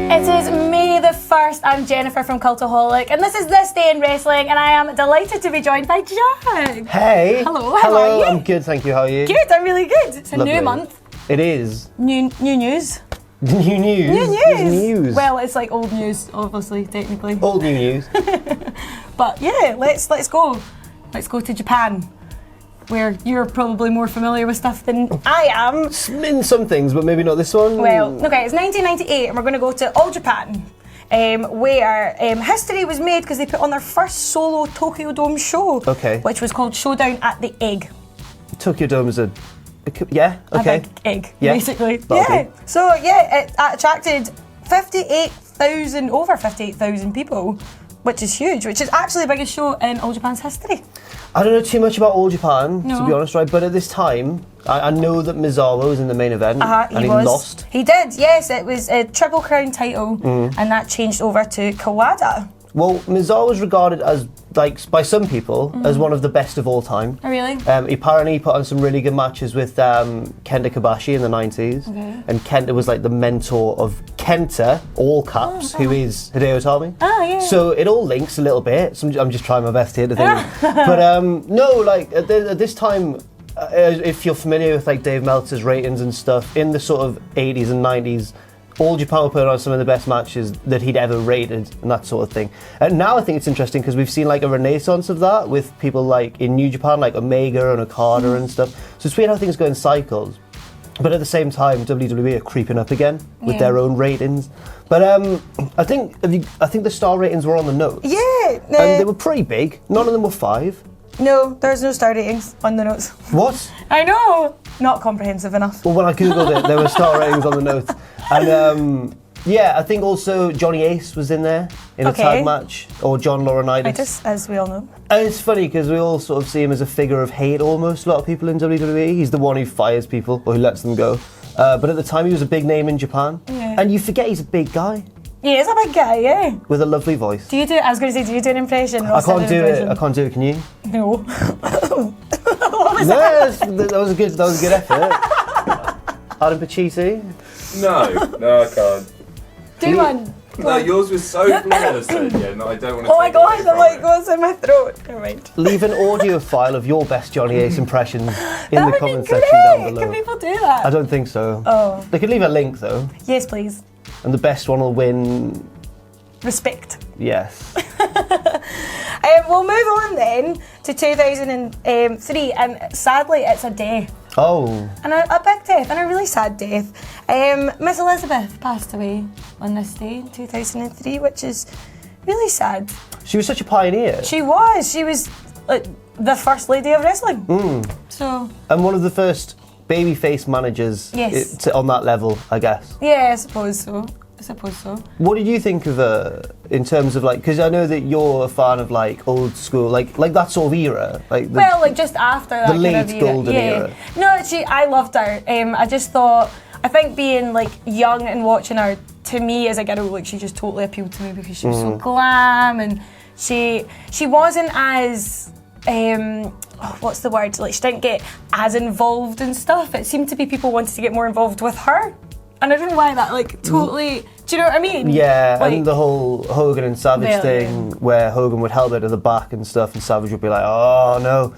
It is May the 1st. I'm Jennifer from Cultaholic, and this is This Day in Wrestling, and I am delighted to be joined by Jack. Hey. Hello, how are you? I'm good, thank you. How are you? Good, I'm really good. It's a Lovely. new month. It is. New news. New news? New news. There's news. Well, it's like old news, obviously, technically. Old new news. But yeah, let's go. Let's go to Japan, where you're probably more familiar with stuff than I am. In some things, but maybe not this one. Well, okay, it's 1998, and we're going to go to All Japan, where history was made because they put on their first solo Tokyo Dome show, which was called Showdown at the Egg. Tokyo Dome is a yeah, okay. A big egg, yeah, basically. Yeah. So yeah, it attracted over 58,000 people, which is huge, which is actually the biggest show in All Japan's history. I don't know too much about All Japan, No. to be honest, right? But at this time, I know that Misawa was in the main event, and he lost. He did, yes. It was a Triple Crown title, and that changed over to Kawada. Well, Misawa was regarded as, like, by some people, as one of the best of all time. Oh, really? He apparently put on some really good matches with Kenta Kobashi in the 90s. Okay. And Kenta was like the mentor of Kenta, all caps, who is Hideo Itami. Oh, yeah. So it all links a little bit. So I'm just trying my best here to think. But no, like at this time, if you're familiar with like Dave Meltzer's ratings and stuff, in the sort of 80s and 90s, All Japan were putting on some of the best matches that he'd ever rated and that sort of thing. And now I think it's interesting because we've seen like a renaissance of that with people like in New Japan, like Omega and Okada and stuff. So it's weird how things go in cycles. But at the same time, WWE are creeping up again with their own ratings. But I think the star ratings were on the nose. Yeah. And they were pretty big. None of them were 5. No, there's no star ratings on the notes. What? I know. Not comprehensive enough. Well, when I googled it, there were star ratings on the notes. And yeah, I think also Johnny Ace was in there in a tag match, or John Laurinaitis. As we all know. And it's funny because we all sort of see him as a figure of hate almost, a lot of people in WWE. He's the one who fires people or who lets them go. But at the time he was a big name in Japan. Yeah. And you forget he's a big guy. He is a big guy, yeah. With a lovely voice. I was going to say, do you do an impression? I can't do it, can you? No. What was that? That was a good effort. Adam Pacitti? No, I can't. Do one. No, yours was so flawless. Yeah, no, I don't want to. Oh my gosh, I'm like, what's in my throat? Never mind. Leave an audio file of your best Johnny Ace impressions in the comment section down below. Can people do that? I don't think so. Oh. They could leave a link though. Yes, please. And the best one will win. Respect. Yes. We'll move on then to 2003, and sadly it's a death. Oh. And a big death, and a really sad death. Miss Elizabeth passed away on this day in 2003, which is really sad. She was such a pioneer. She was like the first lady of wrestling. So. And one of the first babyface managers on that level, I guess. Yeah, I suppose so. What did you think of her in terms of like, because I know that you're a fan of like old school, like that sort of era, like just after that the kind late of era. golden era. No, I loved her. I think being like young and watching her, to me as a girl, like she just totally appealed to me because she was so glam, and she wasn't as what's the word? Like she didn't get as involved in stuff. It seemed to be people wanted to get more involved with her. And I don't know why that, like, totally... Do you know what I mean? Yeah, like, and the whole Hogan and Savage thing, where Hogan would held her to the back and stuff, and Savage would be like, oh, no.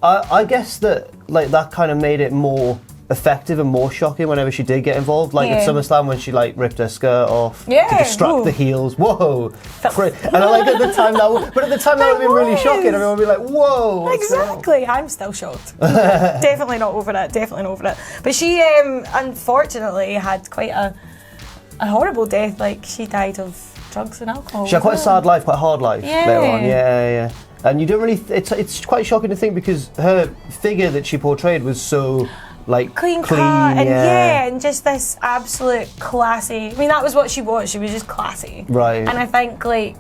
I guess that, like, that kind of made it more effective and more shocking whenever she did get involved. Like at SummerSlam when she, like, ripped her skirt off to distract the heels. Whoa. And I like at the time that would have been really shocking. Everyone would be like, whoa. Exactly. I'm still shocked. Definitely not over it. But she, unfortunately, had quite a horrible death. Like, she died of drugs and alcohol. She had quite a sad life, quite a hard life later on. Yeah. And you don't really... It's quite shocking to think because her figure that she portrayed was so... like clean cut and just this absolute classy. I mean, that was what she was. She was just classy. Right. And I think like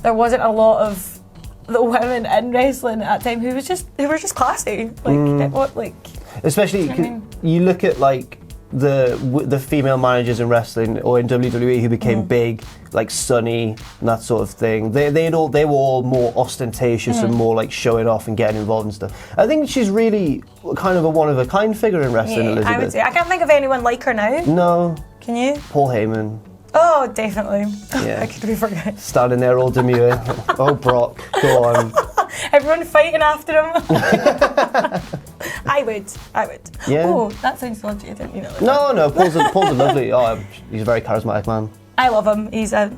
there wasn't a lot of the women in wrestling at that time who were just classy. Like especially you look at like the female managers in wrestling or in WWE who became big, like Sunny and that sort of thing. They were all more ostentatious and more like showing off and getting involved and stuff. I think she's really kind of a one-of-a-kind figure in wrestling, Elizabeth. I would say. I can't think of anyone like her now. No. Can you? Paul Heyman. Oh, definitely. Yeah. How could we forget? Standing there all demure. Oh, Brock, go on. Everyone fighting after him. I would. Yeah. Oh, that sounds lovely. I didn't mean it like that. No, Paul's a lovely. Oh, he's a very charismatic man. I love him. He's a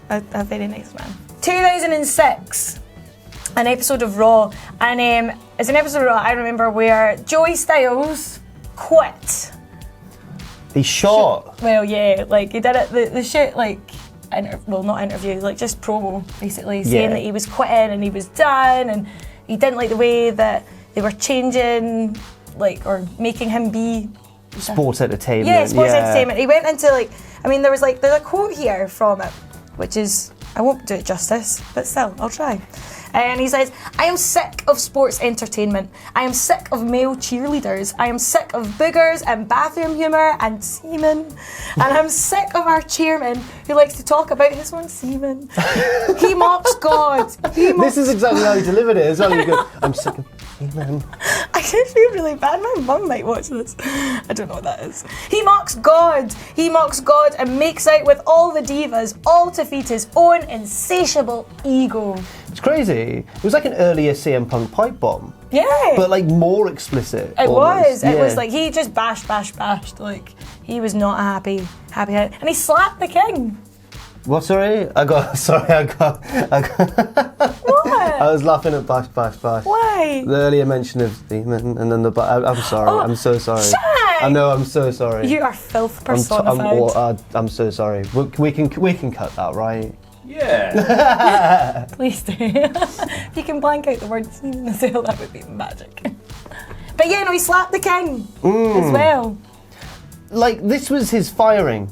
very nice man. 2006, an episode of Raw, and it's an episode of Raw I remember where Joey Styles quit. He's short. Well, yeah, like he did it. The shit, like, not interview, like just promo, basically saying that he was quitting and he was done, and he didn't like the way that they were changing, like, or making him be Sports entertainment. Yeah, sports entertainment. He went into there's a quote here from it, which is, I won't do it justice, but still, I'll try. And he says, "I am sick of sports entertainment. I am sick of male cheerleaders. I am sick of boogers and bathroom humour and semen. And I'm sick of our chairman who likes to talk about his own semen. He mocks God. This is exactly how he delivered it as well. You go, I'm sick of semen. I just feel really bad. My mum might watch this. I don't know what that is. He mocks God. He mocks God and makes out with all the divas, all to feed his own insatiable ego." It's crazy. It was like an earlier CM Punk pipe bomb. Yeah. But like more explicit. It almost. was. It was like he just bashed. Like he was not happy. And he slapped the king. What, sorry? I got. What? I was laughing at bash. Why? The earlier mention of demon and then the I'm sorry. Oh, I'm so sorry. Shag! I know, I'm so sorry. You are filth personified. I'm so sorry. We can cut that, right? Yeah. Please do. If you can blank out the word semen as well, that would be magic. But yeah, no, he slapped the king as well. Like, this was his firing.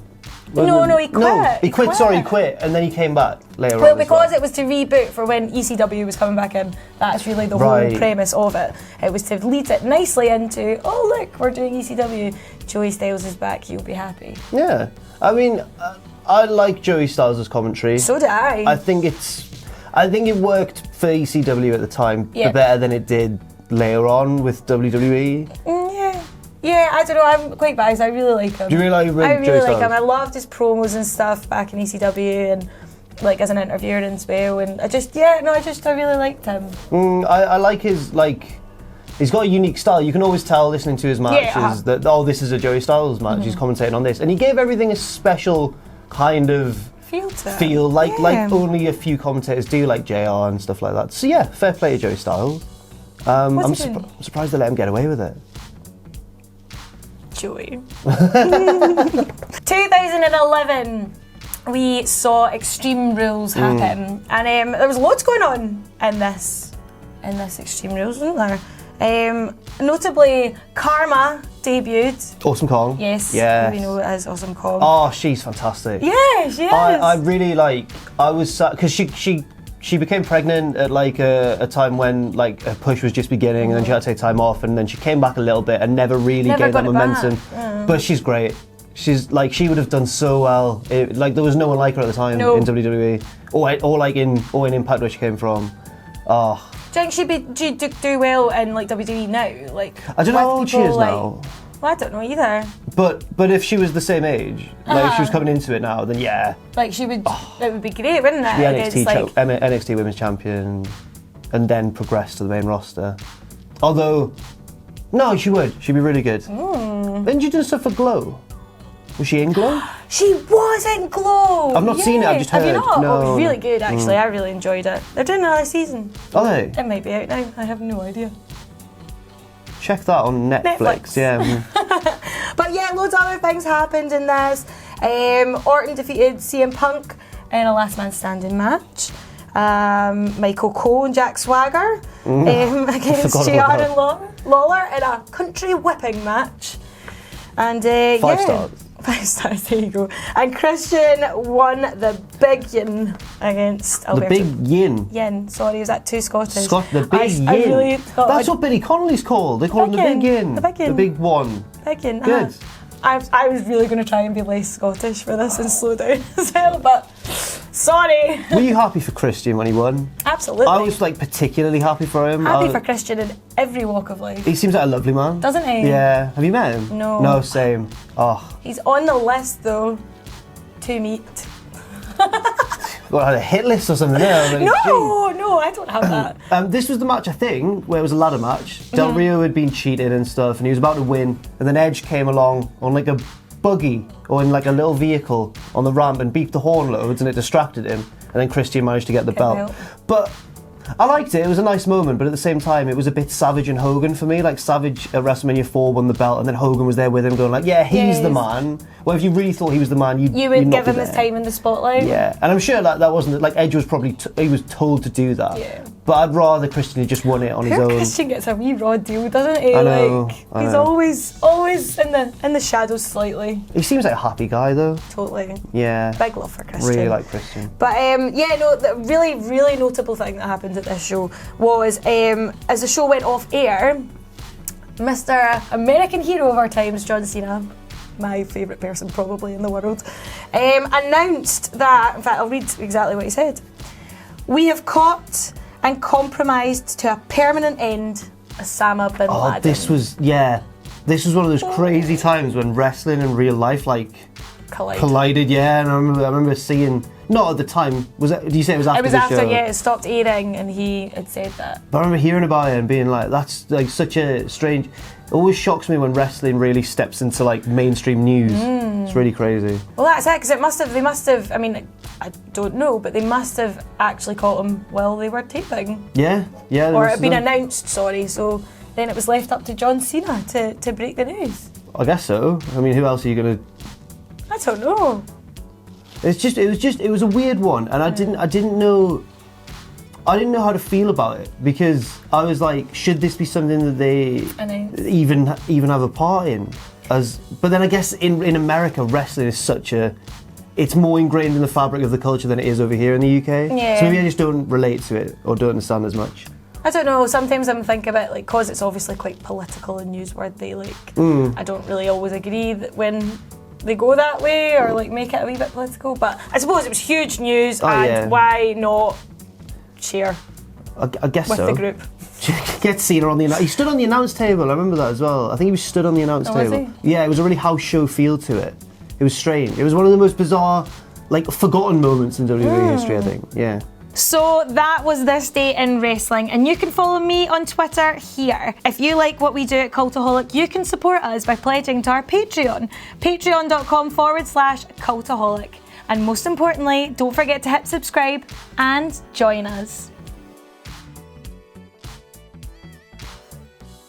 No, he quit. No, he quit. Sorry, he quit, and then he came back later on. Well, because it was to reboot for when ECW was coming back in. That's really the whole premise of it. It was to lead it nicely into, oh look, we're doing ECW. Joey Styles is back. He'll be happy. Yeah, I mean, I like Joey Styles' commentary. So did I. I think it worked for ECW at the time better than it did later on with WWE. Yeah, I don't know, I'm quite biased, I really like him. Do you really like I really Joey like Styles? him, I loved his promos and stuff back in ECW and like as an interviewer in Spell, and I really liked him. I like his, he's got a unique style. You can always tell listening to his matches that, this is a Joey Styles match, he's commentating on this. And he gave everything a special kind of feel like only a few commentators do, like JR and stuff like that. So yeah, fair play to Joey Styles. I'm surprised they let him get away with it. Joey. 2011, we saw Extreme Rules happen, and there was loads going on in this Extreme Rules, wasn't there? Notably, Karma debuted. Awesome Kong. Yes. We know it as Awesome Kong. Oh, she's fantastic. Yeah, she is. I really I was sad because she became pregnant at like a time when like her push was just beginning, and then she had to take time off, and then she came back a little bit and never really gained that momentum. But she's great. She's like, she would have done so well. Like there was no one like her at the time in WWE or in Impact where she came from. Oh. Do you think she'd do well in like WWE now? Like I don't know how old she is now. Well, I don't know either. But if she was the same age, like if she was coming into it now, then yeah. Like she would, it would be great, wouldn't it? The NXT Women's Champion, and then progress to the main roster. Although, no, she would. She'd be really good. Didn't you do stuff for Glow? Was she in Glow? She was in Glow! I've not seen it, I've just heard. Have you not? No, it was really good, actually. I really enjoyed it. They're doing another season. Are they? It might be out now. I have no idea. Check that on Netflix. Yeah. But yeah, loads of other things happened in this. Orton defeated CM Punk in a last man standing match. Michael Cole and Jack Swagger against JR and Lawler in a country whipping match. And 5 stars. 5 stars, there you go. And Christian won the big yin against Alberto. The big yin? Yin, sorry, was that too Scottish? The big yin. I really thought That's what Billy Connolly's called. They call him the big yin. The big yin. The big one. Big yin. Good. I was really going to try and be less Scottish for this and slow down as well, but sorry. Were you happy for Christian when he won? Absolutely. I was like particularly happy for him. Happy for Christian in every walk of life. He seems like a lovely man. Doesn't he? Yeah. Have you met him? No. No, same. Oh. He's on the list though. to meet. Well, a hit list or something there. Like, No, I don't have that. This was the match, I think, where it was a ladder match. Del Rio had been cheated and stuff, and he was about to win, and then Edge came along on like a buggy or in like a little vehicle on the ramp and beeped the horn loads, and it distracted him, and then Christian managed to get the belt. But I liked it. It was a nice moment, but at the same time, it was a bit Savage and Hogan for me. Like Savage at WrestleMania 4 won the belt, and then Hogan was there with him, going like, "Yeah, he's the man." Well, if you really thought he was the man, you would give him his time in the spotlight. Yeah, and I'm sure that wasn't like Edge was probably he was told to do that. Yeah. But I'd rather Christian had just won it on his own. Christian gets a wee raw deal, doesn't he? I know. He's always in the shadows slightly. He seems like a happy guy though. Totally. Yeah. Big love for Christian. Really like Christian. But the really notable thing that happened at this show was as the show went off air, Mr. American hero of our times, John Cena, my favourite person probably in the world, announced that, in fact I'll read exactly what he said. "We have caught and compromised to a permanent end Osama bin Laden." This was one of those crazy times when wrestling and real life collided. Yeah, and I remember seeing, not at the time, did you say it was after it was the after, show? yeah, it stopped airing and he had said that. But I remember hearing about it and being like, that's like such a strange, it always shocks me when wrestling really steps into like mainstream news. It's really crazy. Well, that's it, because they must have, I mean, I don't know, but they must have actually caught him while they were taping. Yeah. Or it had been announced, so then it was left up to John Cena to break the news. I guess so. I mean, who else are you going to... I don't know. It was a weird one, and I didn't know how to feel about it, because I was like, should this be something that they even have a part in? But then I guess in America, wrestling is it's more ingrained in the fabric of the culture than it is over here in the UK. Yeah. So maybe I just don't relate to it or don't understand as much. I don't know, sometimes I'm thinking about, like, because it's obviously quite political and newsworthy, I don't really always agree that when they go that way or like make it a wee bit political, but I suppose it was huge news why not cheer I guess with the group. Get Cena on he stood on the announce table, I remember that as well. I think he was stood on the announce table. Was he? Yeah, it was a really house show feel to it. It was strange. It was one of the most bizarre, like, forgotten moments in WWE history, I think. Yeah. So that was This Day in Wrestling, and you can follow me on Twitter here. If you like what we do at Cultaholic, you can support us by pledging to our Patreon, patreon.com/Cultaholic. And most importantly, don't forget to hit subscribe and join us.